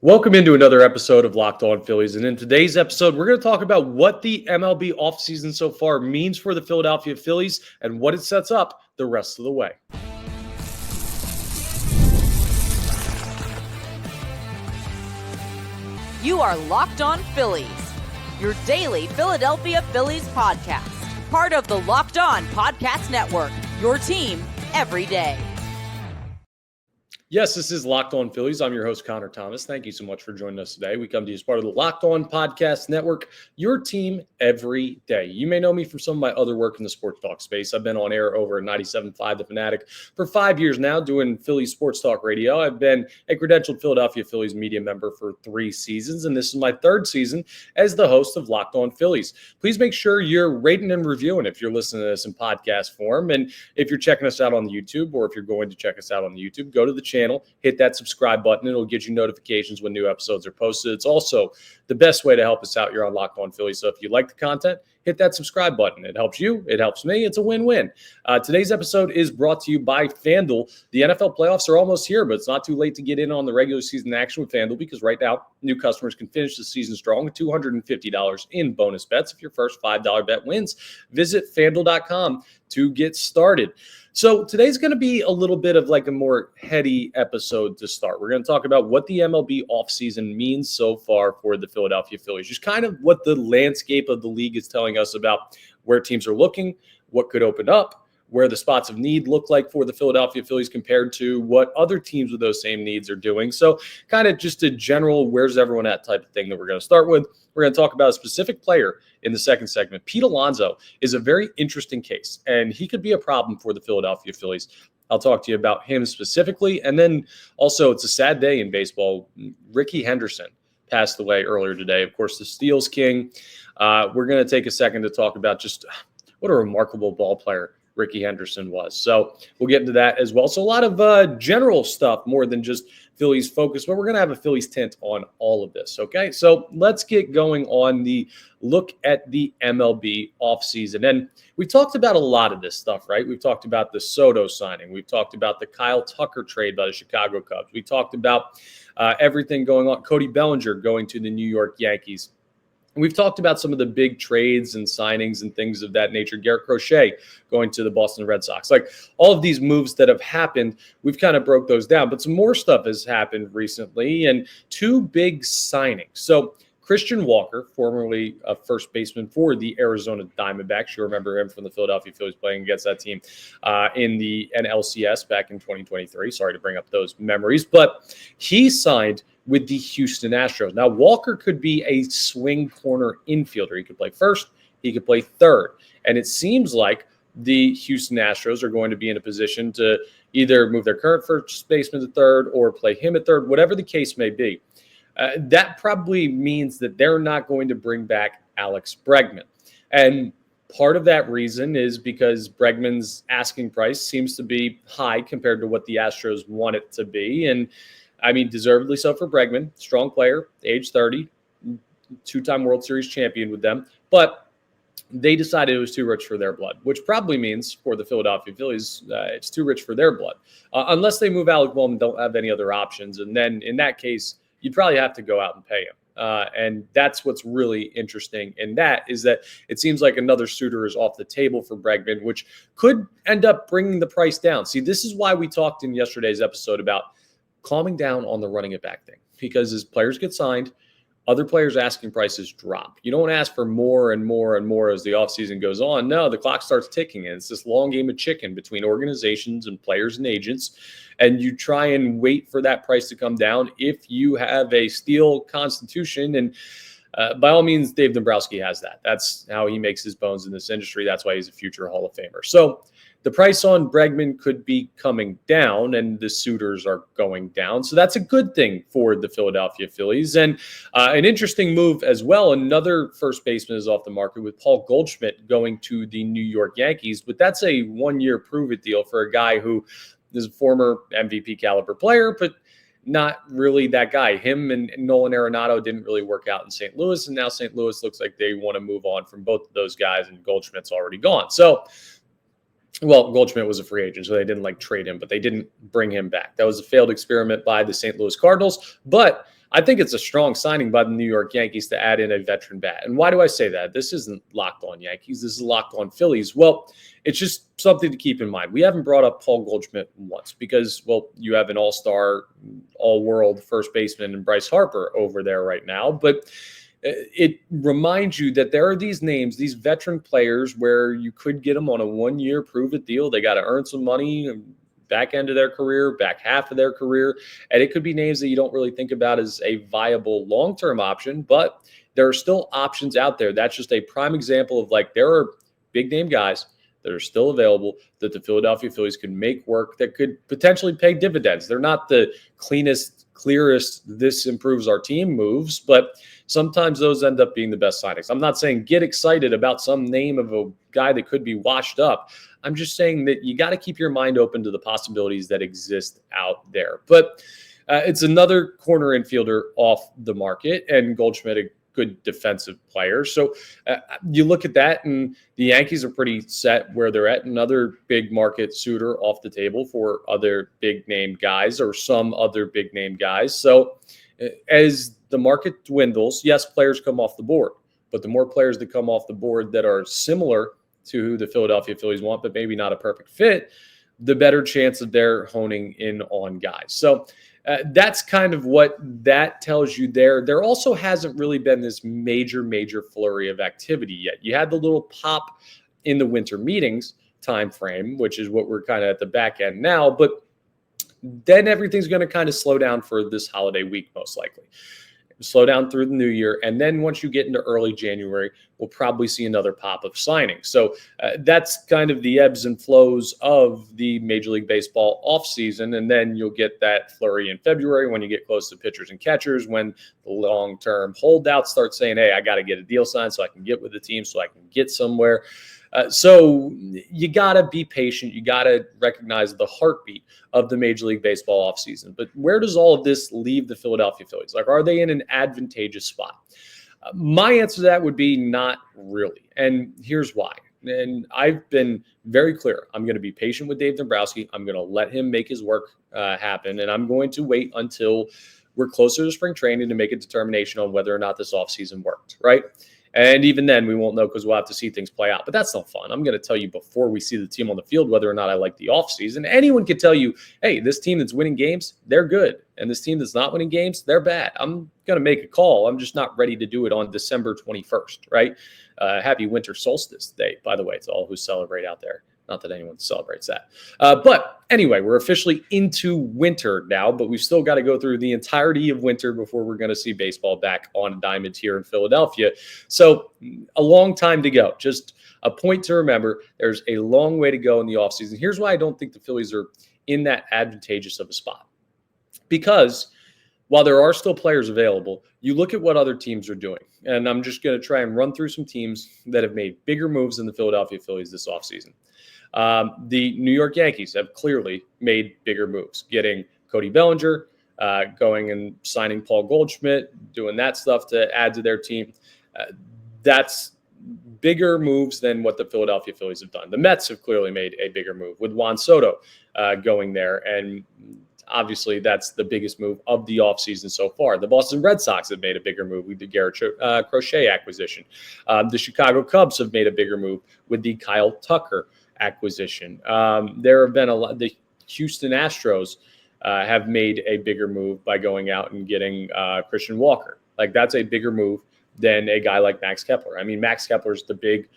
Welcome into another episode of Locked On Phillies. And in today's episode, we're going to talk about what the MLB offseason so far means for the Philadelphia Phillies and what it sets up the rest of the way. You are Locked On Phillies, your daily Philadelphia Phillies podcast. Part of the Locked On Podcast Network, your team every day. Yes, this is Locked On Phillies. I'm your host, Connor Thomas. Thank you so much for joining us today. We come to you as part of the Locked On Podcast Network, your team every day. You may know me from some of my other work in the sports talk space. I've been on air over at 97.5 The Fanatic for 5 years now doing Phillies sports talk radio. I've been a credentialed Philadelphia Phillies media member for 3 seasons, and this is my 3rd season as the host of Locked On Phillies. Please make sure you're rating and reviewing if you're listening to this in podcast form. And if you're checking us out on the YouTube, or if you're going to check us out on the YouTube, go to the channel, hit that subscribe button. It'll get you notifications when new episodes are posted. It's also the best way to help us out here on Locked On Philly. So if you like the content, hit that subscribe button. It helps you. It helps me. It's a win-win. Today's episode is brought to you by FanDuel. The NFL playoffs are almost here, but it's not too late to get in on the regular season action with FanDuel because right now, new customers can finish the season strong with $250 in bonus bets if your first $5 bet wins. Visit FanDuel.com to get started. So today's going to be a little bit of like a more heady episode to start. We're going to talk about what the MLB offseason means so far for the Philadelphia Phillies, just kind of what the landscape of the league is telling us about where teams are looking, what could open up, where the spots of need look like for the Philadelphia Phillies compared to what other teams with those same needs are doing. So kind of just a general where's everyone at type of thing that we're going to start with. We're going to talk about a specific player in the second segment. Pete Alonso is a very interesting case, and he could be a problem for the Philadelphia Phillies. I'll talk to you about him specifically. And then also it's a sad day in baseball. Rickey Henderson passed away earlier today. Of course, the Steals King. We're going to take a second to talk about just what a remarkable ball player Rickey Henderson was. So we'll get into that as well. So a lot of general stuff more than just Phillies focus, but we're going to have a Phillies tint on all of this. Okay, so let's get going on the look at the MLB offseason. And we talked about a lot of this stuff, right? We've talked about the Soto signing. We've talked about the Kyle Tucker trade by the Chicago Cubs. We talked about everything going on. Cody Bellinger going to the New York Yankees. We've talked about some of the big trades and signings and things of that nature. Garrett Crochet going to the Boston Red Sox. Like all of these moves that have happened, we've kind of broke those down. But some more stuff has happened recently and 2 big signings. So Christian Walker, formerly a first baseman for the Arizona Diamondbacks. You remember him from the Philadelphia Phillies playing against that team in the NLCS back in 2023. Sorry to bring up those memories. But he signed with the Houston Astros. Now, Walker could be a swing corner infielder. He could play first. He could play third. And it seems like the Houston Astros are going to be in a position to either move their current first baseman to third or play him at third, whatever the case may be. That probably means that they're not going to bring back Alex Bregman. And part of that reason is because Bregman's asking price seems to be high compared to what the Astros want it to be. And I mean, deservedly so for Bregman, strong player, age 30, 2-time World Series champion with them. But they decided it was too rich for their blood, which probably means for the Philadelphia Phillies, it's too rich for their blood. Unless they move Alec Bohm and don't have any other options. And then in that case, you'd probably have to go out and pay him. And that's what's really interesting in that is that it seems like another suitor is off the table for Bregman, which could end up bringing the price down. See, this is why we talked in yesterday's episode about calming down on the running it back thing, because as players get signed, other players' asking prices drop. You don't ask for more and more and more as the offseason goes on. No, the clock starts ticking, and it's this long game of chicken between organizations and players and agents, and you try and wait for that price to come down if you have a steel constitution. And by all means, Dave Dombrowski has that. That's how he makes his bones in this industry. That's why he's a future Hall of Famer. So the price on Bregman could be coming down and the suitors are going down. So that's a good thing for the Philadelphia Phillies. And an interesting move as well. Another first baseman is off the market with Paul Goldschmidt going to the New York Yankees. But that's a 1-year prove-it deal for a guy who is a former MVP caliber player, but not really that guy. Him and Nolan Arenado didn't really work out in St. Louis. And now St. Louis looks like they want to move on from both of those guys, and Goldschmidt's already gone. So Well, Goldschmidt was a free agent, so they didn't trade him, but they didn't bring him back. That was a failed experiment by the St. Louis Cardinals. But I think it's a strong signing by the New York Yankees to add in a veteran bat. And why do I say that? This isn't Locked On Yankees. This is Locked On Phillies. Well, it's just something to keep in mind. We haven't brought up Paul Goldschmidt once because, well, you have an all-star, all-world first baseman in Bryce Harper over there right now. But it reminds you that there are these names, these veteran players where you could get them on a one-year prove-it deal. They got to earn some money back end of their career, back half of their career. And it could be names that you don't really think about as a viable long-term option, but there are still options out there. That's just a prime example of like there are big-name guys that are still available that the Philadelphia Phillies could make work that could potentially pay dividends. They're not the cleanest, clearest, this improves our team moves, but sometimes those end up being the best signings. I'm not saying get excited about some name of a guy that could be washed up. I'm just saying that you got to keep your mind open to the possibilities that exist out there. But it's another corner infielder off the market, and Goldschmidt, a good defensive player. So you look at that, and the Yankees are pretty set where they're at. Another big market suitor off the table for other big-name guys or some other big-name guys. So as the market dwindles, yes, players come off the board, but the more players that come off the board that are similar to who the Philadelphia Phillies want, but maybe not a perfect fit, the better chance of their honing in on guys. So that's kind of what that tells you there. There also hasn't really been this major flurry of activity yet. You had the little pop in the winter meetings time frame, which is what we're kind of at the back end now, but then everything's going to kind of slow down for this holiday week, most likely. Slow down through the new year. And then once you get into early January, we'll probably see another pop of signings. So that's kind of the ebbs and flows of the Major League Baseball offseason. And then you'll get that flurry in February when you get close to pitchers and catchers, when the long-term holdouts start saying, hey, I got to get a deal signed so I can get with the team, so I can get somewhere. So you got to be patient. You got to recognize the heartbeat of the Major League Baseball offseason. But where does all of this leave the Philadelphia Phillies? Like, are they in an advantageous spot? My answer to that would be not really. And here's why. And I've been very clear. I'm going to be patient with Dave Dombrowski. I'm going to let him make his work happen. And I'm going to wait until we're closer to spring training to make a determination on whether or not this offseason worked, right? And even then, we won't know because we'll have to see things play out. But that's no fun. I'm going to tell you before we see the team on the field whether or not I like the offseason. Anyone can tell you, hey, this team that's winning games, they're good. And this team that's not winning games, they're bad. I'm going to make a call. I'm just not ready to do it on December 21st, right? Happy winter solstice day, by the way, to all who celebrate out there. Not that anyone celebrates that. But anyway, we're officially into winter now, but we've still got to go through the entirety of winter before we're going to see baseball back on diamonds here in Philadelphia. So a long time to go. Just a point to remember, there's a long way to go in the offseason. Here's why I don't think the Phillies are in that advantageous of a spot. Because while there are still players available, you look at what other teams are doing. And I'm just going to try and run through some teams that have made bigger moves than the Philadelphia Phillies this offseason. The New York Yankees have clearly made bigger moves, getting Cody Bellinger, going and signing Paul Goldschmidt, doing that stuff to add to their team. That's bigger moves than what the Philadelphia Phillies have done. The Mets have clearly made a bigger move with Juan Soto going there. And obviously, that's the biggest move of the offseason so far. The Boston Red Sox have made a bigger move with the Garrett Crochet acquisition. The Chicago Cubs have made a bigger move with the Kyle Tucker acquisition. There have been a lot. The Houston Astros have made a bigger move by going out and getting Christian Walker. Like, that's a bigger move than a guy like Max Kepler. I mean, Max Kepler is the big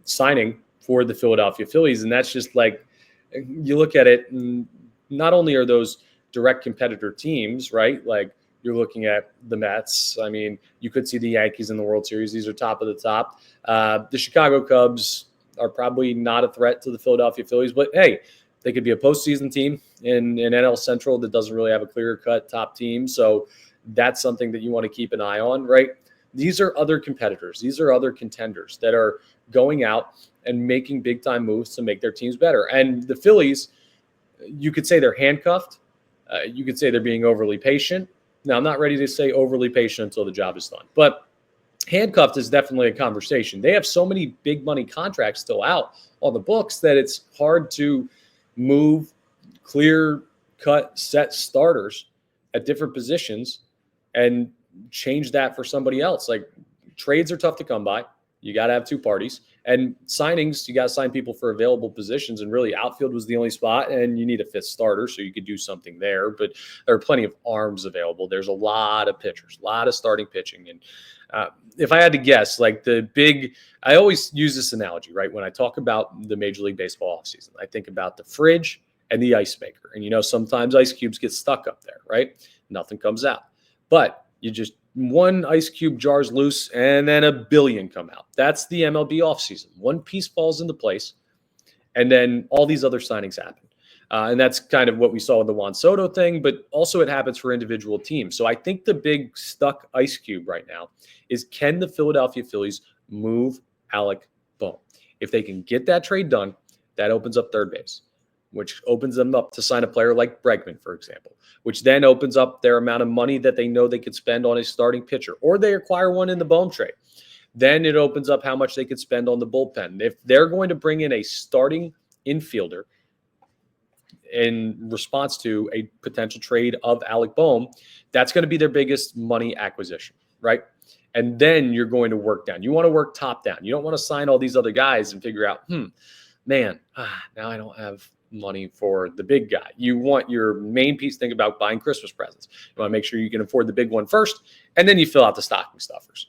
signing for the Philadelphia Phillies, and that's just like, you look at it, and not only are those direct competitor teams, right? Like, you're looking at the Mets. I mean, you could see the Yankees in the World Series. These are top of the top. The Chicago Cubs are probably not a threat to the Philadelphia Phillies, but hey, they could be a postseason team in NL Central that doesn't really have a clear-cut top team. So that's something that you want to keep an eye on, right? These are other competitors. These are other contenders that are going out and making big-time moves to make their teams better. And the Phillies, you could say they're handcuffed. You could say they're being overly patient. Now, I'm not ready to say overly patient until the job is done, but handcuffed is definitely a conversation. They have so many big money contracts still out on the books that it's hard to move clear-cut set starters at different positions and change that for somebody else. Like, trades are tough to come by. You got to have two parties. And signings, you got to sign people for available positions. And really, outfield was the only spot, and you need a fifth starter, so you could do something there. But there are plenty of arms available. There's a lot of pitchers, a lot of starting pitching. And if I had to guess, like I always use this analogy, right? When I talk about the Major League Baseball offseason, I think about the fridge and the ice maker. And, sometimes ice cubes get stuck up there, right? Nothing comes out. But you just one ice cube jars loose and then a billion come out. That's the MLB offseason. One piece falls into place, and then all these other signings happen. And that's kind of what we saw with the Juan Soto thing, but also it happens for individual teams. So I think the big stuck ice cube right now is, can the Philadelphia Phillies move Alec Bohm? If they can get that trade done, that opens up third base, which opens them up to sign a player like Bregman, for example, which then opens up their amount of money that they know they could spend on a starting pitcher, or they acquire one in the Bohm trade. Then it opens up how much they could spend on the bullpen. If they're going to bring in a starting infielder in response to a potential trade of Alec Bohm, that's going to be their biggest money acquisition, right? And then you're going to work down. You want to work top down. You don't want to sign all these other guys and figure out, now I don't have money for the big guy. You want your main piece. Think about buying Christmas presents. You want to make sure you can afford the big one first, and then you fill out the stocking stuffers.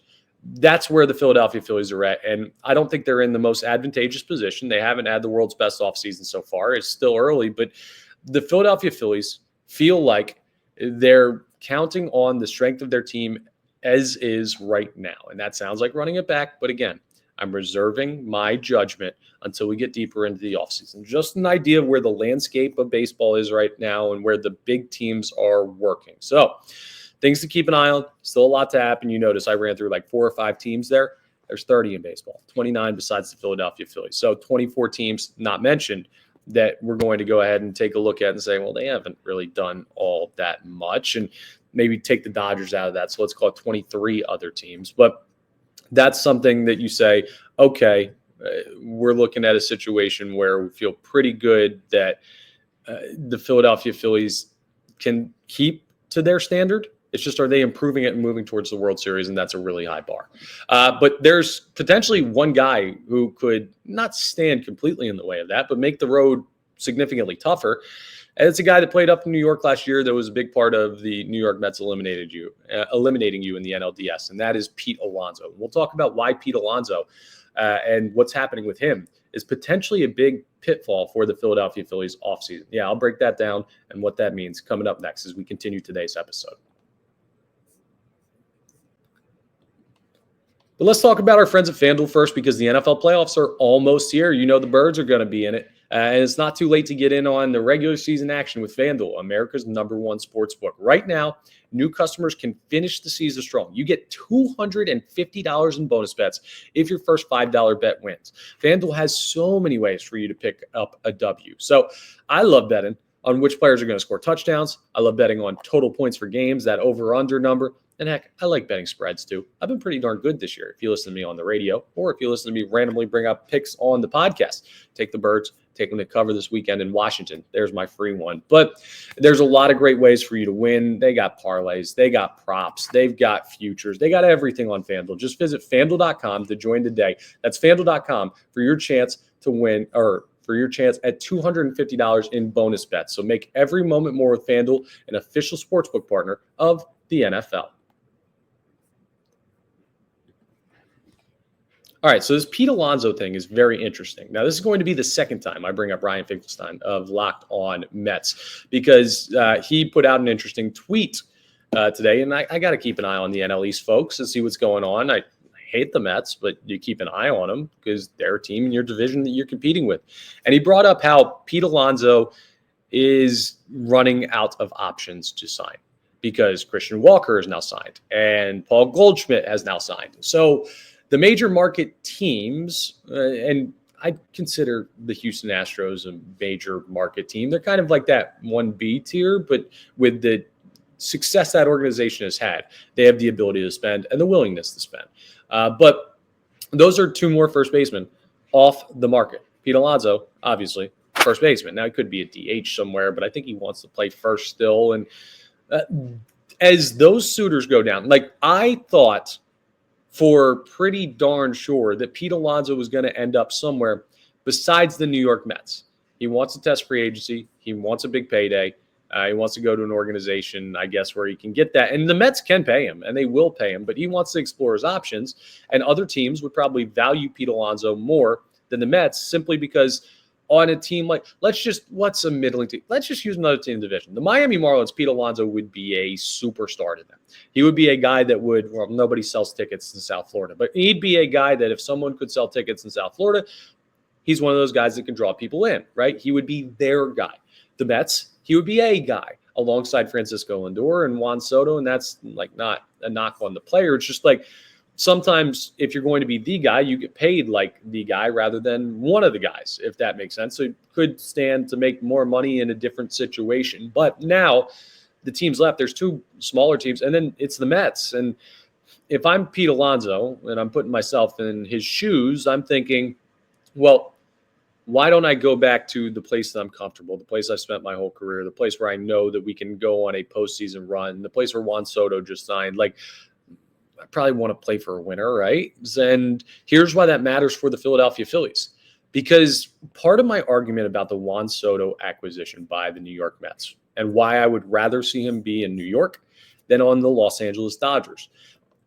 That's where the Philadelphia Phillies are at, and I don't think they're in the most advantageous position. They haven't had the world's best offseason so far. It's still early, but the Philadelphia Phillies feel like they're counting on the strength of their team as is right now, and that sounds like running it back, but again, I'm reserving my judgment until we get deeper into the offseason. Just an idea of where the landscape of baseball is right now and where the big teams are working. So things to keep an eye on. Still a lot to happen. You notice I ran through like 4 or 5 teams there. There's 30 in baseball, 29 besides the Philadelphia Phillies. So 24 teams not mentioned that we're going to go ahead and take a look at and say, well, they haven't really done all that much. And maybe take the Dodgers out of that. So let's call it 23 other teams. But that's something that you say, okay, we're looking at a situation where we feel pretty good that the Philadelphia Phillies can keep to their standard. It's just, are they improving it and moving towards the World Series? And that's a really high bar. But there's potentially one guy who could not stand completely in the way of that, but make the road significantly tougher. And it's a guy that played up in New York last year that was a big part of the New York Mets eliminating you in the NLDS, and that is Pete Alonso. We'll talk about why Pete Alonso and what's happening with him is potentially a big pitfall for the Philadelphia Phillies offseason. Yeah, I'll break that down and what that means coming up next as we continue today's episode. But let's talk about our friends at FanDuel first, because the NFL playoffs are almost here. You know the Birds are going to be in it. And it's not too late to get in on the regular season action with FanDuel, America's #1 sportsbook. Right now, new customers can finish the season strong. You get $250 in bonus bets if your first $5 bet wins. FanDuel has so many ways for you to pick up a W. So I love betting on which players are going to score touchdowns. I love betting on total points for games, that over-under number. And heck, I like betting spreads too. I've been pretty darn good this year. If you listen to me on the radio, or if you listen to me randomly bring up picks on the podcast, take the Birds, take them to cover this weekend in Washington. There's my free one. But there's a lot of great ways for you to win. They got parlays, they got props, they've got futures, they got everything on FanDuel. Just visit FanDuel.com to join today. That's FanDuel.com for your chance to win, or for your chance at $250 in bonus bets. So make every moment more with FanDuel, an official sportsbook partner of the NFL. All right, so this Pete Alonso thing is very interesting. Now, this is going to be the second time I bring up Ryan Finkelstein of Locked On Mets, because he put out an interesting tweet today, and I got to keep an eye on the NL East folks and see what's going on. I hate the Mets, but you keep an eye on them because they're a team in your division that you're competing with. And he brought up how Pete Alonso is running out of options to sign because Christian Walker is now signed and Paul Goldschmidt has now signed. So the major market teams, and I consider the Houston Astros a major market team. They're kind of like that 1B tier, but with the success that organization has had, they have the ability to spend and the willingness to spend. But those are 2 more first basemen off the market. Pete Alonso, obviously, first baseman. Now, it could be a DH somewhere, but I think he wants to play first still. And as those suitors go down, like I thought for pretty darn sure that Pete Alonso was going to end up somewhere besides the New York Mets. He wants to test free agency. He wants a big payday. He wants to go to an organization, I guess, where he can get that. And the Mets can pay him, and they will pay him, but he wants to explore his options. And other teams would probably value Pete Alonso more than the Mets simply because on a team like, what's a middling team? Let's just use another team in the division. The Miami Marlins, Pete Alonso would be a superstar to them. He would be a guy that nobody sells tickets in South Florida, but he'd be a guy that if someone could sell tickets in South Florida, he's one of those guys that can draw people in, right? He would be their guy. The Mets, he would be a guy alongside Francisco Lindor and Juan Soto, and that's like not a knock on the player. It's just like sometimes if you're going to be the guy, you get paid like the guy rather than one of the guys, if that makes sense. So it could stand to make more money in a different situation. But now the teams left, there's two smaller teams, and then it's the Mets. And if I'm Pete Alonso and I'm putting myself in his shoes, I'm thinking, well, why don't I go back to the place that I'm comfortable, the place I've spent my whole career, the place where I know that we can go on a postseason run, the place where Juan Soto just signed? Like, I probably want to play for a winner, right? And here's why that matters for the Philadelphia Phillies. Because part of my argument about the Juan Soto acquisition by the New York Mets and why I would rather see him be in New York than on the Los Angeles Dodgers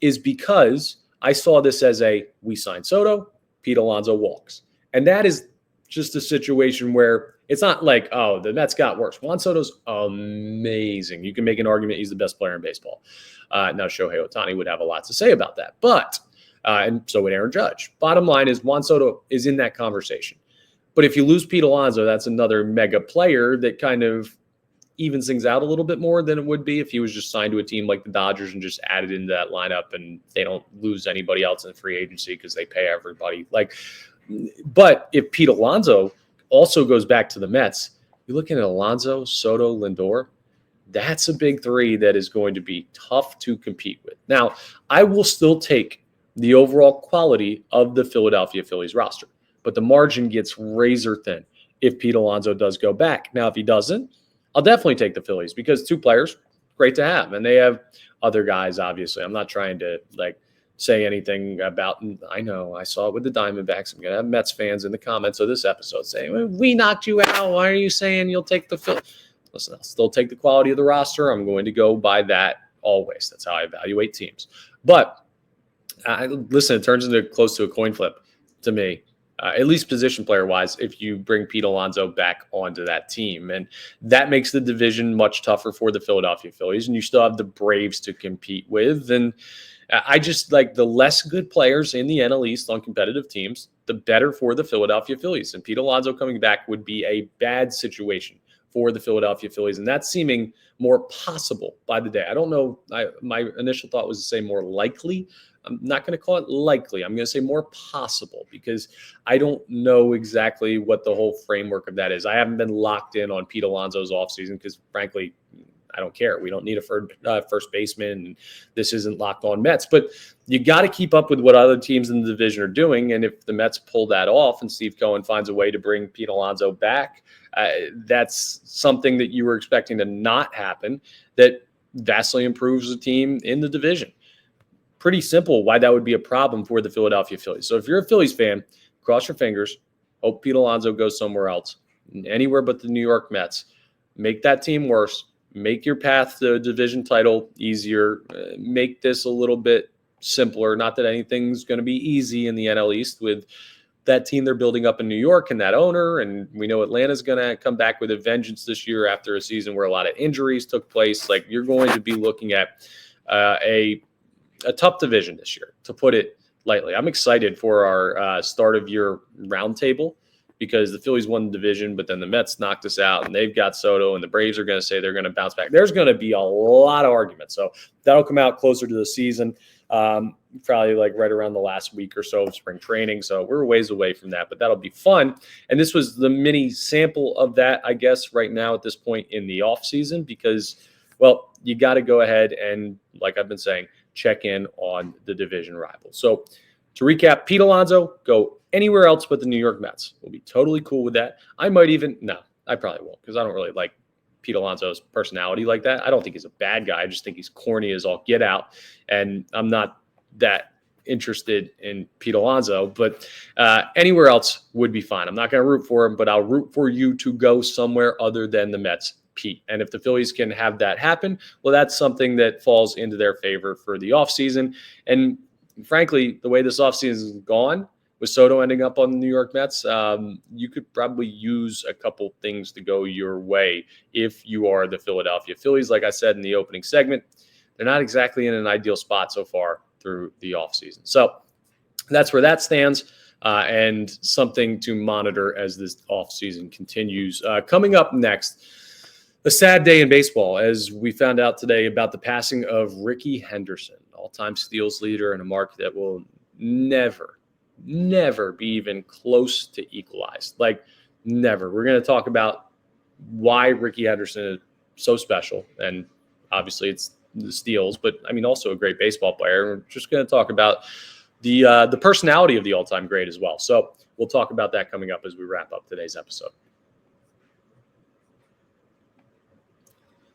is because I saw this as we signed Soto, Pete Alonso walks. And that is just a situation where it's not like, oh, the Mets got worse. Juan Soto's amazing. You can make an argument he's the best player in baseball. Now, Shohei Ohtani would have a lot to say about that. But, and so would Aaron Judge. Bottom line is Juan Soto is in that conversation. But if you lose Pete Alonso, that's another mega player that kind of evens things out a little bit more than it would be if he was just signed to a team like the Dodgers and just added into that lineup and they don't lose anybody else in free agency because they pay everybody. But if Pete Alonso also goes back to the Mets, you're looking at Alonso, Soto, Lindor. That's a big three that is going to be tough to compete with. Now, I will still take the overall quality of the Philadelphia Phillies roster, but the margin gets razor thin if Pete Alonso does go back. Now, if he doesn't, I'll definitely take the Phillies because two players, great to have. And they have other guys, obviously. I'm not trying to say anything about, I know, I saw it with the Diamondbacks. I'm going to have Mets fans in the comments of this episode saying, we knocked you out. Why are you saying you'll take the Phillies? Listen, I'll still take the quality of the roster. I'm going to go by that always. That's how I evaluate teams. But listen, it turns into close to a coin flip to me, at least position player-wise, if you bring Pete Alonso back onto that team. And that makes the division much tougher for the Philadelphia Phillies. And you still have the Braves to compete with. And I just like the less good players in the NL East on competitive teams, the better for the Philadelphia Phillies. And Pete Alonso coming back would be a bad situation for the Philadelphia Phillies. And that's seeming more possible by the day. I don't know. My initial thought was to say more likely. I'm not going to call it likely. I'm going to say more possible because I don't know exactly what the whole framework of that is. I haven't been locked in on Pete Alonso's offseason because, frankly, I don't care. We don't need a first baseman. And this isn't locked on Mets. But you got to keep up with what other teams in the division are doing. And if the Mets pull that off and Steve Cohen finds a way to bring Pete Alonso back, that's something that you were expecting to not happen that vastly improves the team in the division. Pretty simple why that would be a problem for the Philadelphia Phillies. So if you're a Phillies fan, cross your fingers, hope Pete Alonso goes somewhere else, anywhere but the New York Mets. Make that team worse. Make your path to a division title easier. Make this a little bit simpler. Not that anything's going to be easy in the NL East with that team they're building up in New York and that owner. And we know Atlanta's going to come back with a vengeance this year after a season where a lot of injuries took place. Like, you're going to be looking at a tough division this year, to put it lightly. I'm excited for our start of year roundtable because the Phillies won the division, but then the Mets knocked us out and they've got Soto and the Braves are going to say they're going to bounce back. There's going to be a lot of arguments. So that'll come out closer to the season, probably right around the last week or so of spring training. So we're a ways away from that, but that'll be fun. And this was the mini sample of that, I guess, right now at this point in the off season, because, well, you got to go ahead and, like I've been saying, check in on the division rival. So to recap, Pete Alonso, go anywhere else but the New York Mets. We'll be totally cool with that. I probably won't because I don't really like Pete Alonso's personality like that. I don't think he's a bad guy. I just think he's corny as all get out. And I'm not that interested in Pete Alonso, but anywhere else would be fine. I'm not going to root for him, but I'll root for you to go somewhere other than the Mets, Pete. And if the Phillies can have that happen, well, that's something that falls into their favor for the offseason. And frankly, the way this offseason is gone, with Soto ending up on the New York Mets, you could probably use a couple things to go your way if you are the Philadelphia Phillies. Like I said in the opening segment, they're not exactly in an ideal spot so far through the offseason. So that's where that stands, and something to monitor as this offseason continues. Coming up next, a sad day in baseball, as we found out today about the passing of Rickey Henderson, all-time steals leader, and a mark that will never be even close to equalized. Like, never. We're going to talk about why Rickey Henderson is so special, and obviously it's the steals, but I mean also a great baseball player. We're just going to talk about the personality of the all-time great as well. So we'll talk about that coming up as we wrap up today's episode.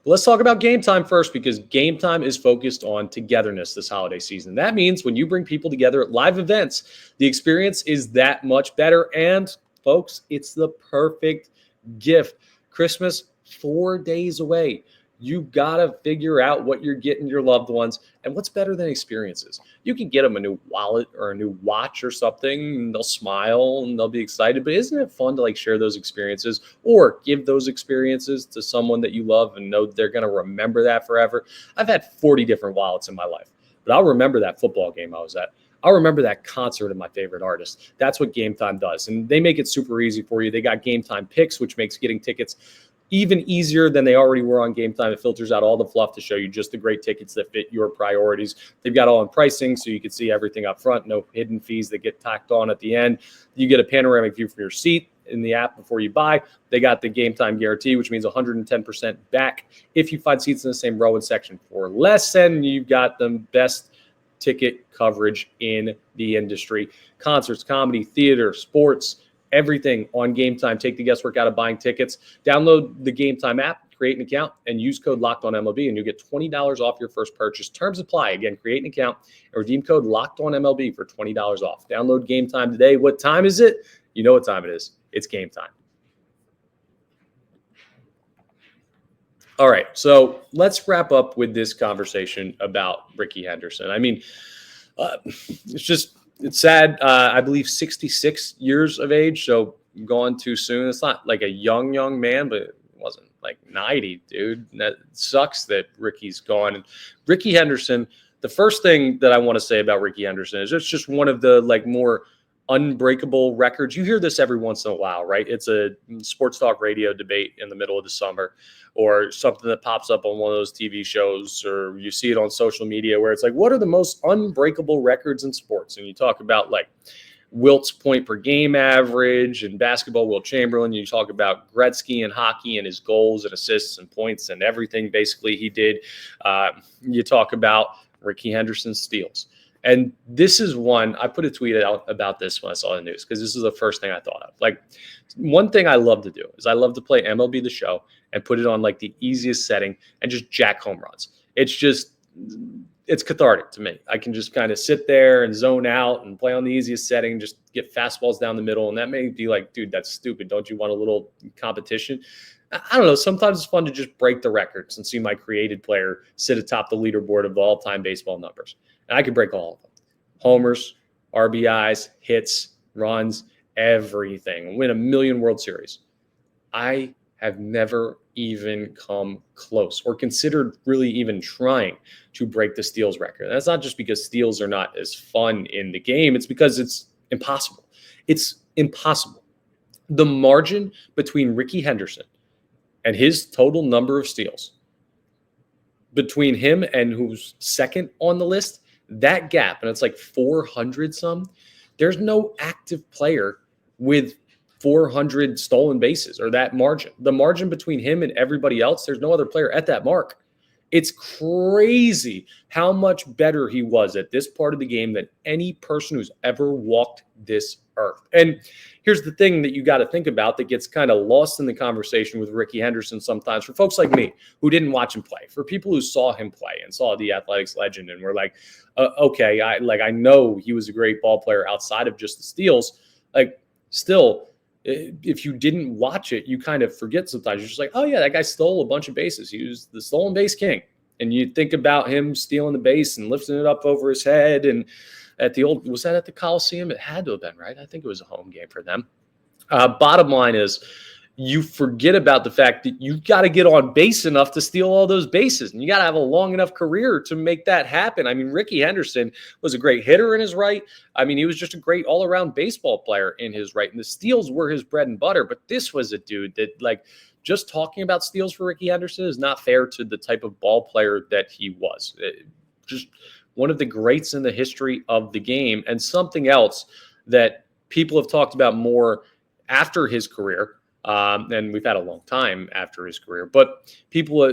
Let's talk about Game Time first, because Game Time is focused on togetherness this holiday season. That means when you bring people together at live events, the experience is that much better. And folks, it's the perfect gift. Christmas, 4 days away. You got to figure out what you're getting your loved ones. And what's better than experiences? You can get them a new wallet or a new watch or something, and they'll smile and they'll be excited. But isn't it fun to like share those experiences or give those experiences to someone that you love and know they're going to remember that forever? I've had 40 different wallets in my life, but I'll remember that football game I was at. I'll remember that concert of my favorite artist. That's what Game Time does. And they make it super easy for you. They got Game Time picks, which makes getting tickets even easier than they already were on Game Time. It filters out all the fluff to show you just the great tickets that fit your priorities. They've got all in pricing, so you can see everything up front, no hidden fees that get tacked on at the end. You get a panoramic view from your seat in the app before you buy. They got the Game Time guarantee, which means 110% back if you find seats in the same row and section for less, and you've got the best ticket coverage in the industry. Concerts, comedy, theater, sports, everything on Game Time. Take the guesswork out of buying tickets. Download the Game Time app, create an account, and use code LOCKEDONMLB, and you'll get $20 off your first purchase. Terms apply. Again, create an account and redeem code LOCKEDONMLB for $20 off. Download Game Time today. What time is it? You know what time it is. It's Game Time. All right, so let's wrap up with this conversation about Rickey Henderson. I mean, it's sad. I believe 66 years of age, so gone too soon. It's not like a young man, but it wasn't like 90, dude. That sucks that Rickey's gone. And Rickey Henderson, the first thing that I want to say about Rickey Henderson is it's just one of the like more unbreakable records. You hear this every once in a while, right? It's a sports talk radio debate in the middle of the summer, or something that pops up on one of those TV shows, or you see it on social media where it's like, what are the most unbreakable records in sports? And you talk about like Wilt's point per game average and basketball, Wilt Chamberlain. You talk about Gretzky in hockey and his goals and assists and points and everything basically he did. You talk about Rickey Henderson's steals. And this is one, I put a tweet out about this when I saw the news, because this is the first thing I thought of. Like, one thing I love to do is I love to play MLB The Show and put it on like the easiest setting and just jack home runs. It's cathartic to me. I can just kind of sit there and zone out and play on the easiest setting, just get fastballs down the middle. And that may be like, dude, that's stupid. Don't you want a little competition? I don't know. Sometimes it's fun to just break the records and see my created player sit atop the leaderboard of all-time baseball numbers. And I could break all of them. Homers, RBIs, hits, runs, everything. Win a million World Series. I have never even come close or considered really even trying to break the steals record. And that's not just because steals are not as fun in the game. It's because it's impossible. It's impossible. The margin between Rickey Henderson and his total number of steals, between him and who's second on the list, that gap, and it's like 400 some, there's no active player with 400 stolen bases or that margin. The margin between him and everybody else, there's no other player at that mark. It's crazy how much better he was at this part of the game than any person who's ever walked this earth. And here's the thing that you got to think about that gets kind of lost in the conversation with Rickey Henderson sometimes for folks like me who didn't watch him play, for people who saw him play and saw the Athletics legend and were like, okay, I know he was a great ball player outside of just the steals. Like, still, if you didn't watch it, you kind of forget sometimes. You're just like, oh yeah, that guy stole a bunch of bases. He was the stolen base king. And you think about him stealing the base and lifting it up over his head. And at the old, was that at the Coliseum? It had to have been, right? I think it was a home game for them. Bottom line is, you forget about the fact that you've got to get on base enough to steal all those bases. And you got to have a long enough career to make that happen. I mean, Rickey Henderson was a great hitter in his right. I mean, he was just a great all-around baseball player in his right. And the steals were his bread and butter. But this was a dude that, like, just talking about steals for Rickey Henderson is not fair to the type of ball player that he was. Just one of the greats in the history of the game. And something else that people have talked about more after his career, and we've had a long time after his career, but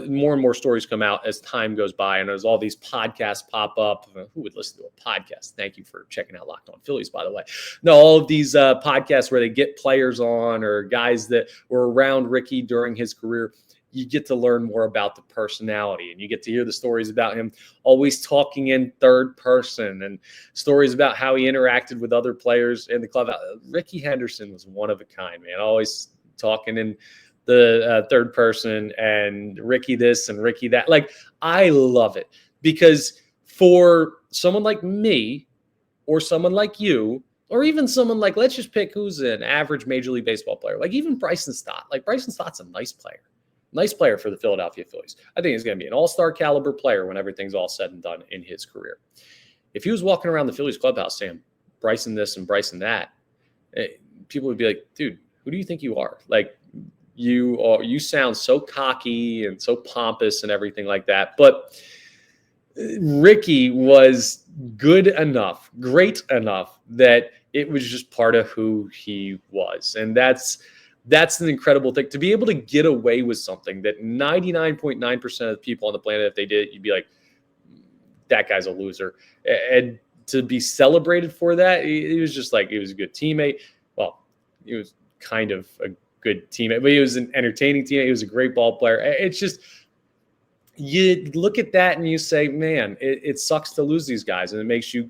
more and more stories come out as time goes by, and as all these podcasts pop up. Who would listen to a podcast? Thank you for checking out Locked On Phillies, by the way. No, all of these podcasts where they get players on or guys that were around Rickey during his career, you get to learn more about the personality, and you get to hear the stories about him always talking in third person and stories about how he interacted with other players in the club. Rickey Henderson was one of a kind, man. Always talking in the third person, and Rickey this and Rickey that. Like, I love it, because for someone like me or someone like you, or even someone like, let's just pick who's an average Major League Baseball player, like even Bryson Stott. Like, Bryson Stott's a nice player for the Philadelphia Phillies. I think he's going to be an all-star caliber player when everything's all said and done in his career. If he was walking around the Phillies clubhouse saying Bryson this and Bryson that, people would be like, dude, who do you think you are? Like, you sound so cocky and so pompous and everything like that. But Rickey was good enough, great enough, that it was just part of who he was. And that's an incredible thing, to be able to get away with something that 99.9% of the people on the planet, if they did it, you'd be like, that guy's a loser. And to be celebrated for that, he was just like, he was a good teammate. Well, he was kind of a good teammate, but he was an entertaining teammate. He was a great ball player. It's just, you look at that and you say, man, it sucks to lose these guys. And it makes you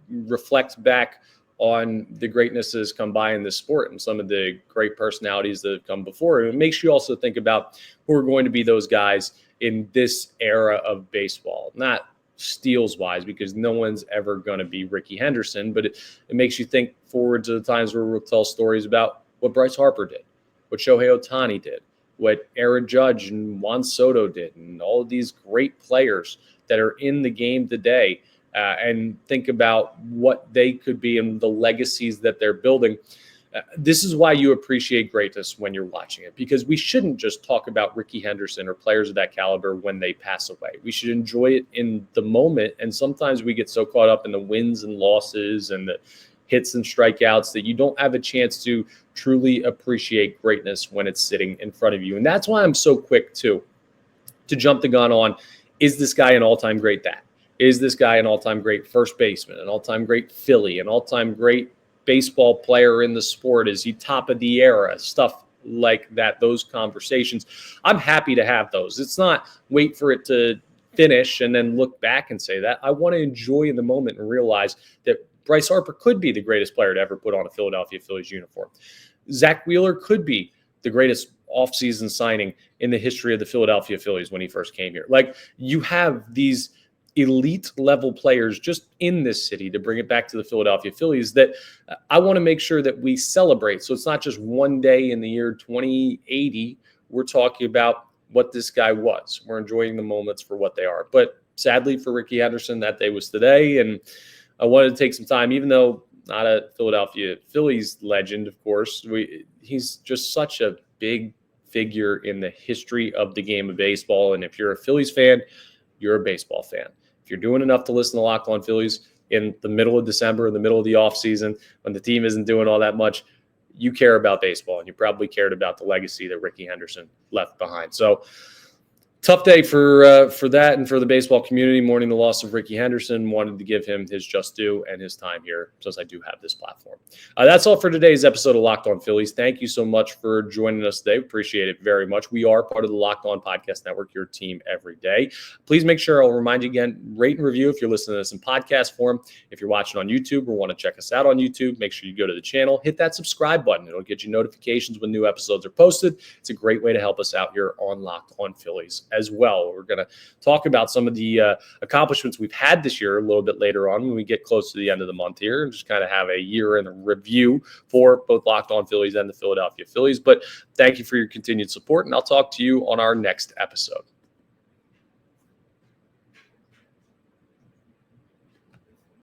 reflect back on the greatness that has come by in this sport and some of the great personalities that have come before. And it makes you also think about who are going to be those guys in this era of baseball, not steals wise, because no one's ever going to be Rickey Henderson, but it makes you think forward to the times where we'll tell stories about what Bryce Harper did, what Shohei Ohtani did, what Aaron Judge and Juan Soto did, and all of these great players that are in the game today, and think about what they could be and the legacies that they're building. This is why you appreciate greatness when you're watching it, because we shouldn't just talk about Rickey Henderson or players of that caliber when they pass away. We should enjoy it in the moment. And sometimes we get so caught up in the wins and losses and the hits and strikeouts that you don't have a chance to truly appreciate greatness when it's sitting in front of you. And that's why I'm so quick to jump the gun on, is this guy an all-time great that? Is this guy an all-time great first baseman, an all-time great Philly, an all-time great baseball player in the sport? Is he top of the era? Stuff like that, those conversations. I'm happy to have those. It's not wait for it to finish and then look back and say that. I want to enjoy in the moment and realize that Bryce Harper could be the greatest player to ever put on a Philadelphia Phillies uniform. Zach Wheeler could be the greatest offseason signing in the history of the Philadelphia Phillies when he first came here. Like, you have these elite level players just in this city, to bring it back to the Philadelphia Phillies, that I want to make sure that we celebrate. So it's not just one day in the year 2080. We're talking about what this guy was. We're enjoying the moments for what they are. But sadly for Rickey Henderson, that day was today. And I wanted to take some time, even though not a Philadelphia Phillies legend, of course, he's just such a big figure in the history of the game of baseball. And if you're a Phillies fan, you're a baseball fan. If you're doing enough to listen to Locked On Phillies in the middle of December, in the middle of the offseason, when the team isn't doing all that much, you care about baseball, and you probably cared about the legacy that Rickey Henderson left behind. So Tough day for that and for the baseball community, mourning the loss of Rickey Henderson. Wanted to give him his just due and his time here, since I do have this platform. That's all for today's episode of Locked On Phillies. Thank you so much for joining us today. Appreciate it very much. We are part of the Locked On Podcast Network, your team every day. Please make sure, I'll remind you again, rate and review if you're listening to this in podcast form. If you're watching on YouTube or want to check us out on YouTube, make sure you go to the channel, hit that subscribe button. It'll get you notifications when new episodes are posted. It's a great way to help us out here on Locked On Phillies as well. We're going to talk about some of the accomplishments we've had this year a little bit later on when we get close to the end of the month here, and just kind of have a year in review for both Locked On Phillies and the Philadelphia Phillies. But thank you for your continued support, and I'll talk to you on our next episode.